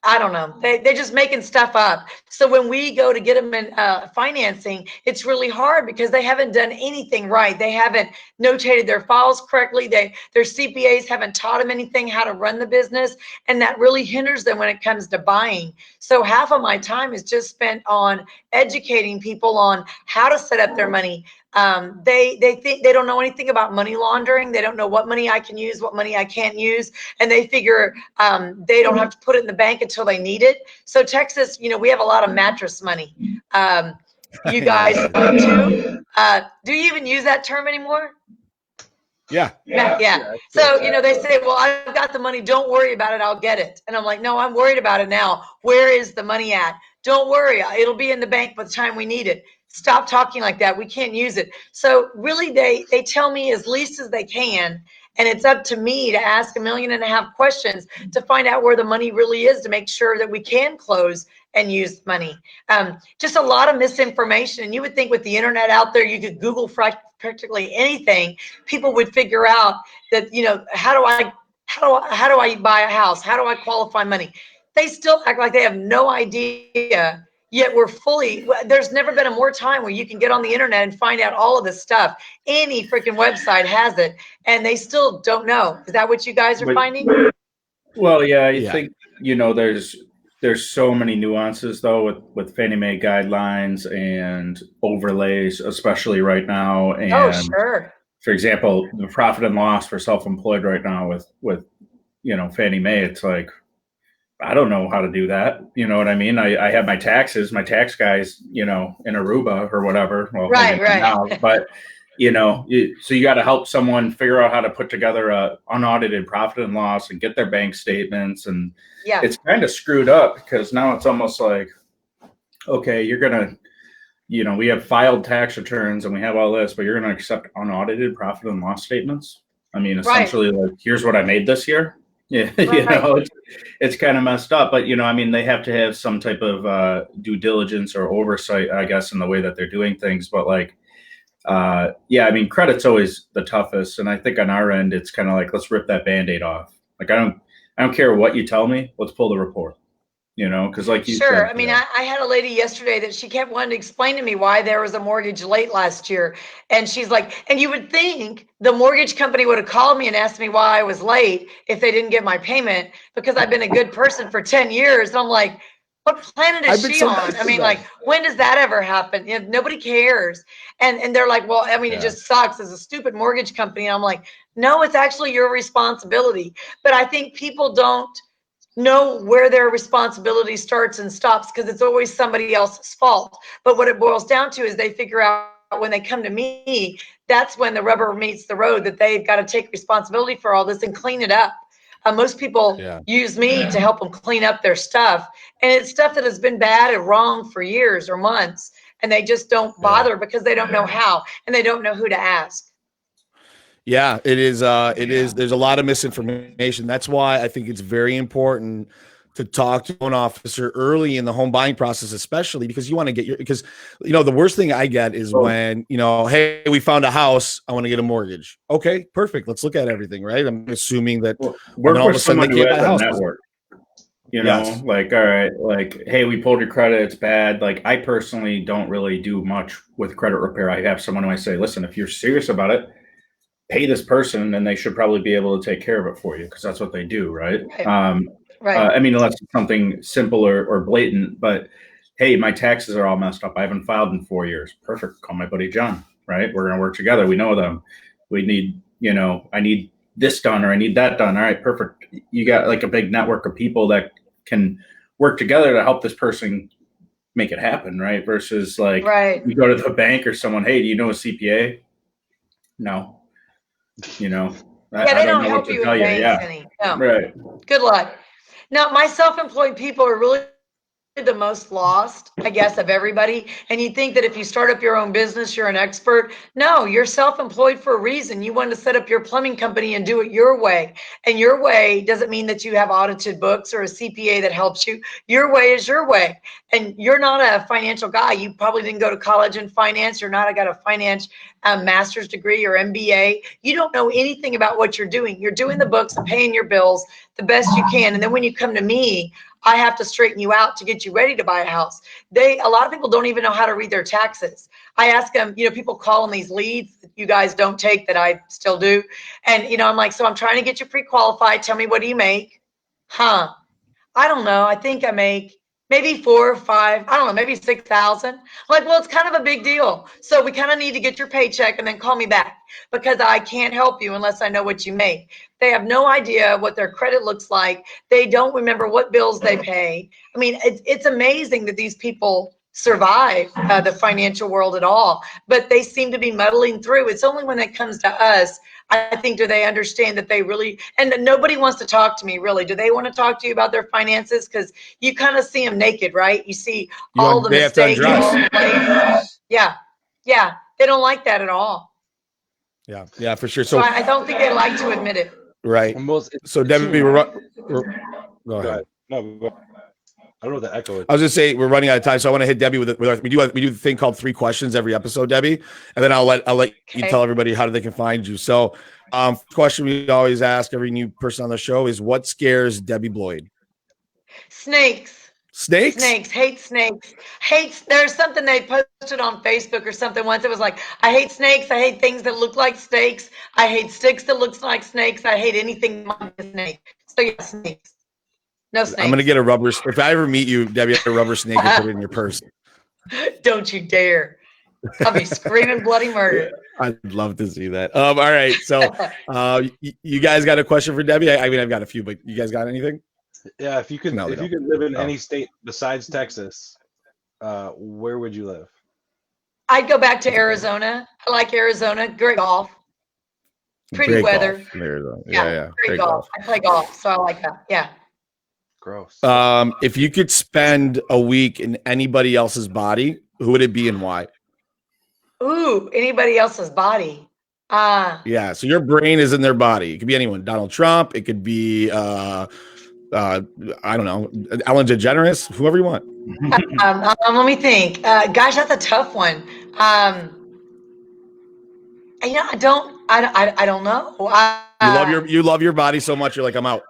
I don't know. They're just making stuff up. So when we go to get them in financing, it's really hard because they haven't done anything right. They haven't notated their files correctly. Their CPAs haven't taught them anything how to run the business. And that really hinders them when it comes to buying. So half of my time is just spent on educating people on how to set up their money. They think they don't know anything about money laundering. They don't know what money I can use, what money I can't use. And they figure they don't have to put it in the bank until they need it. So Texas, we have a lot of mattress money. You guys too? Do you even use that term anymore? Yeah. So, they say, well, I've got the money. Don't worry about it. I'll get it. And I'm like, no, I'm worried about it now. Where is the money at? Don't worry. It'll be in the bank by the time we need it. Stop talking like that. We can't use it. So really, they tell me as least as they can. And it's up to me to ask 1.5 million questions to find out where the money really is to make sure that we can close and use money. Just a lot of misinformation. And you would think with the internet out there, you could Google practically anything. People would figure out that, how do I buy a house? How do I qualify money? They still act like they have no idea. Yet there's never been a more time where you can get on the internet and find out all of this stuff. Any freaking website has it, and they still don't know. Is that what you guys are finding? Well, yeah, I think, there's so many nuances though with Fannie Mae guidelines and overlays, especially right now. And oh, sure. For example, the profit and loss for self-employed right now with Fannie Mae, it's like, I don't know how to do that. You know what I mean? I have my taxes, my tax guys, in Aruba or whatever. Well, right. Now, but so you got to help someone figure out how to put together a unaudited profit and loss and get their bank statements. And it's kind of screwed up because now it's almost like, okay, you're going to, we have filed tax returns and we have all this, but you're going to accept unaudited profit and loss statements. I mean, essentially like, here's what I made this year. Yeah, it's kind of messed up, but they have to have some type of due diligence or oversight, I guess, in the way that they're doing things. But credit's always the toughest, and I think on our end, it's kind of like, let's rip that Band-Aid off. Like I don't care what you tell me, let's pull the report. Because like you sure. said, I mean, I had a lady yesterday that she kept wanting to explain to me why there was a mortgage late last year. And she's like, and you would think the mortgage company would have called me and asked me why I was late if they didn't get my payment because I've been a good person for 10 years. And I'm like, what planet is she on? I mean, like, when does that ever happen? Nobody cares. And they're like, well, I mean, it just sucks as a stupid mortgage company. And I'm like, no, it's actually your responsibility. But I think people don't know where their responsibility starts and stops because it's always somebody else's fault. But what it boils down to is they figure out when they come to me, that's when the rubber meets the road, that they've got to take responsibility for all this and clean it up. Most people use me to help them clean up their stuff. And it's stuff that has been bad and wrong for years or months. And they just don't bother because they don't know how and they don't know who to ask. Yeah, it is. There's a lot of misinformation. That's why I think it's very important to talk to an officer early in the home buying process, especially because you want to get because the worst thing I get is when, hey, we found a house. I want to get a mortgage. Okay, perfect. Let's look at everything. Right. I'm assuming that we're all of a sudden they can't buy a house. Network. Like, all right, like, hey, we pulled your credit. It's bad. Like, I personally don't really do much with credit repair. I have someone who I say, listen, if you're serious about it, pay this person and they should probably be able to take care of it for you because that's what they do, right? Right. Unless it's something simple or blatant, but hey, my taxes are all messed up. I haven't filed in 4 years. Perfect. Call my buddy John, right? We're going to work together. We know them. We need, I need this done or I need that done. All right, perfect. You got like a big network of people that can work together to help this person make it happen, right? Versus like you go to the bank or someone, hey, do you know a CPA? No. They don't help you with banks any. No. Right. Good luck. Now, my self-employed people are really the most lost, I guess, of everybody. And you think that if you start up your own business, you're an expert. No, you're self-employed for a reason. You want to set up your plumbing company and do it your way. And your way doesn't mean that you have audited books or a CPA that helps you. Your way is your way. And you're not a financial guy. You probably didn't go to college in finance. You're not got a finance master's degree or MBA. You don't know anything about what you're doing. You're doing the books and paying your bills. the best you can. And then when you come to me, I have to straighten you out to get you ready to buy a house. A lot of people don't even know how to read their taxes. I ask them, people call them these leads that you guys don't take that I still do. And, I'm like, so I'm trying to get you pre-qualified. Tell me, what do you make? I don't know. I think I make maybe 4 or 5, I don't know, maybe 6,000. I'm like, well, it's kind of a big deal. So we kind of need to get your paycheck and then call me back, because I can't help you unless I know what you make. They have no idea what their credit looks like. They don't remember what bills they pay. I mean, it's amazing that these people survive the financial world at all, but they seem to be muddling through. It's only when it comes to us, I think, do they understand that they really, and nobody wants to talk to me, really. Do they want to talk to you about their finances? Because you kind of see them naked, right? You see all the mistakes. Yeah. They don't like that at all. Yeah, for sure. So I don't think they like to admit it. Right. So Debbie, go ahead. No, I don't know what the echo is. I was just saying we're running out of time, so I want to hit Debbie with we do the thing called 3 questions every episode, Debbie, and then I'll let you tell everybody how they can find you. So, question we always ask every new person on the show is, what scares Debbie Bloyd? Snakes. Snakes? Hate snakes. There's something they posted on Facebook or something once. It was like, I hate snakes. I hate things that look like snakes. I hate sticks that looks like snakes. I hate anything like a snake. So yeah, snakes. No snakes. I'm gonna get a rubber. If I ever meet you, Debbie, a rubber snake and put it in your purse. Don't you dare! I'll be screaming bloody murder. I'd love to see that. All right, so you guys got a question for Debbie? I mean, I've got a few, but you guys got anything? Yeah, if you could live in any state besides Texas, where would you live? I'd go back to Arizona. I like Arizona. Great golf. Pretty weather. Yeah. Great golf. I play golf, so I like that. Yeah. Gross. If you could spend a week in anybody else's body, who would it be and why? Ooh, anybody else's body. Yeah, so your brain is in their body. It could be anyone. Donald Trump. It could be I don't know, Ellen DeGeneres, whoever you want. Let me think. Gosh, that's a tough one. I don't know. You love your body so much. You're like, I'm out.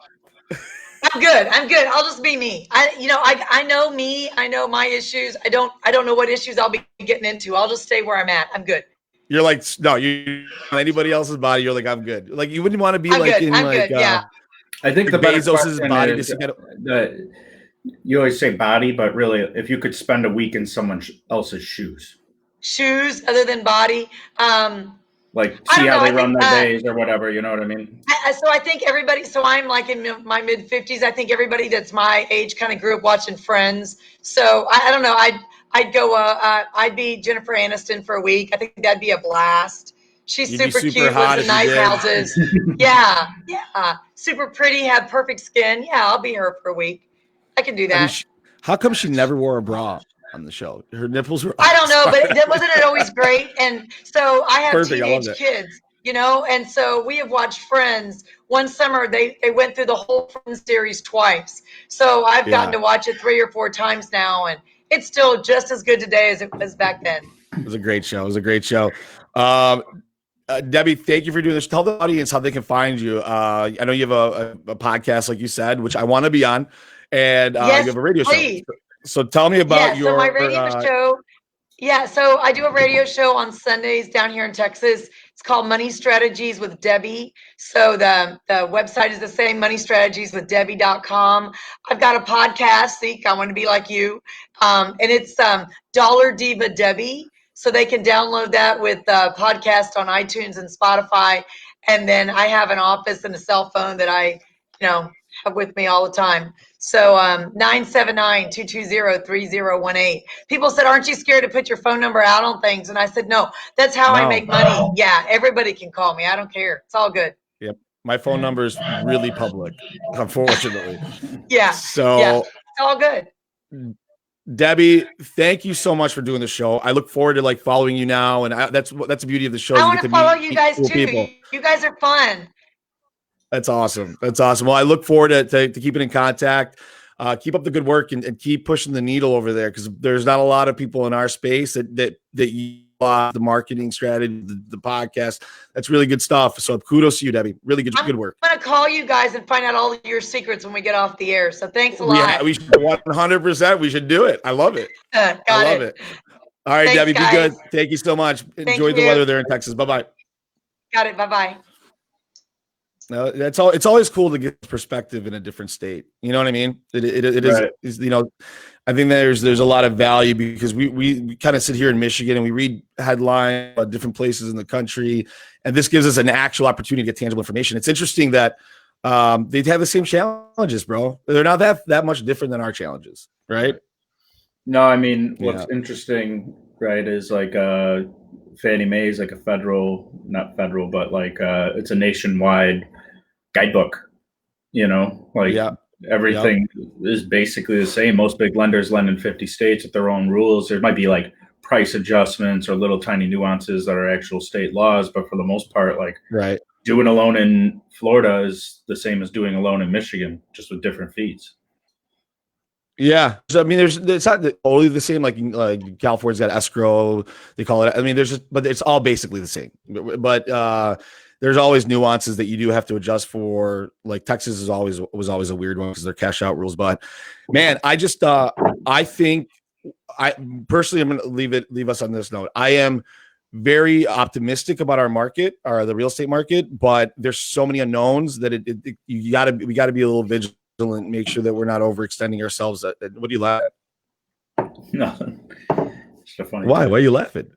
I'm good. I'll just be me. I know me. I know my issues. I don't know what issues I'll be getting into. I'll just stay where I'm at. I'm good. You're like, no, you anybody else's body. You're like, I'm good. Like, you wouldn't want to be I'm like good. in I'm like, good. Yeah. I think the better Bezos's body is you always say body, but really, if you could spend a week in someone else's shoes other than body, like see how they run their days or whatever, you know what I mean? So I think everybody, so I'm like in my mid 50s. I think everybody that's my age kind of grew up watching Friends. So I don't know. I'd go, I'd be Jennifer Aniston for a week. I think that'd be a blast. She's super cute, lives in nice houses. Yeah. Super pretty, have perfect skin. Yeah, I'll be her for a week. I can do that. I mean, how come she never wore a bra on the show? Her nipples were. I don't know, but wasn't it always great? And so I have teenage kids, and so we have watched Friends. One summer they went through the whole Friends series twice. So I've gotten to watch it 3 or 4 times now, and it's still just as good today as it was back then. It was a great show. Debbie, thank you for doing this. Tell the audience how they can find you. I know you have a podcast, like you said, which I want to be on, and yes, you have a radio please. show. So tell me about your. So my radio show. Yeah, so I do a radio show on Sundays down here in Texas. It's called Money Strategies with Debbie. So the website is the same, moneystrategieswithdebbie.com. I've got a podcast, Seek, I Want to Be Like You. And it's Dollar Diva Debbie. So they can download that with podcast on iTunes and Spotify. And then I have an office and a cell phone that I, have with me all the time. So 979-220-3018. People said, aren't you scared to put your phone number out on things? And I said, no, that's how I make money. Yeah, everybody can call me. I don't care. It's all good. Yep. My phone number is really public, unfortunately. Yeah. So it's all good. Debbie, thank you so much for doing the show. I look forward to following you now. And that's the beauty of the show. I want to follow you guys too. People. You guys are fun. That's awesome. Well, I look forward to keeping in contact. Keep up the good work and keep pushing the needle over there, because there's not a lot of people in our space that the marketing strategy, the podcast. That's really good stuff. So kudos to you, Debbie. Really good work. I'm going to call you guys and find out all your secrets when we get off the air. So thanks a lot. We should 100%. We should do it. I love it. I love it. All right, Thanks, Debbie, guys. be good. Thank you so much. Enjoy the weather there in Texas. Bye-bye. Got it. Bye-bye. No, it's always cool to get perspective in a different state. You know what I mean? It Right. is, you know, I think there's a lot of value because we kind of sit here in Michigan and we read headlines about different places in the country, and this gives us an actual opportunity to get tangible information. It's interesting that they have the same challenges, bro. They're not that much different than our challenges, right? No, I mean, what's interesting, right, is like Fannie Mae is like not federal, but like it's a nationwide guidebook, you know, like everything is basically the same. Most big lenders lend in 50 states with their own rules. There might be like price adjustments or little tiny nuances that are actual state laws, but for the most part, like doing a loan in Florida is the same as doing a loan in Michigan, just with different fees. Yeah, so I mean, it's not totally the same. Like California's got escrow, they call it. I mean, but it's all basically the same. But there's always nuances that you do have to adjust for. Like Texas was always a weird one because they're cash out rules. But man, I think personally, I'm going to leave us on this note. I am very optimistic about our market, or the real estate market, but there's so many unknowns that we got to be a little vigilant. Make sure that we're not overextending ourselves. What do you laugh at? Nothing. It's a funny. Why? Why are you laughing?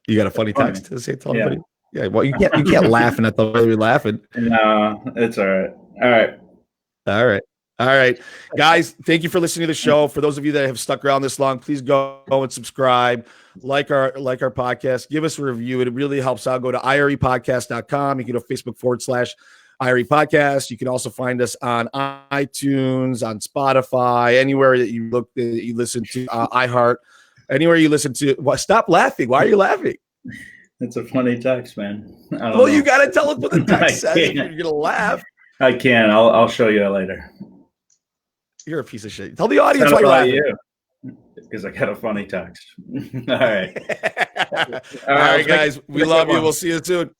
You got a funny text to say to everybody? Yeah. Well, you can't laugh and I thought you were laughing. No, it's all right. All right, guys. Thank you for listening to the show. For those of you that have stuck around this long, please go and subscribe, like our podcast, give us a review. It really helps out. Go to irepodcast.com. You can go to Facebook /IRE Podcast. You can also find us on iTunes, on Spotify, anywhere that you listen to, iHeart, anywhere you listen to. Stop laughing. Why are you laughing? It's a funny text, man. Well, you got to tell us what the text says. You're going to laugh. I can. I'll show you later. You're a piece of shit. Tell the audience why you're laughing. Because I got a funny text. All right. All right, guys. We love you. We'll see you soon.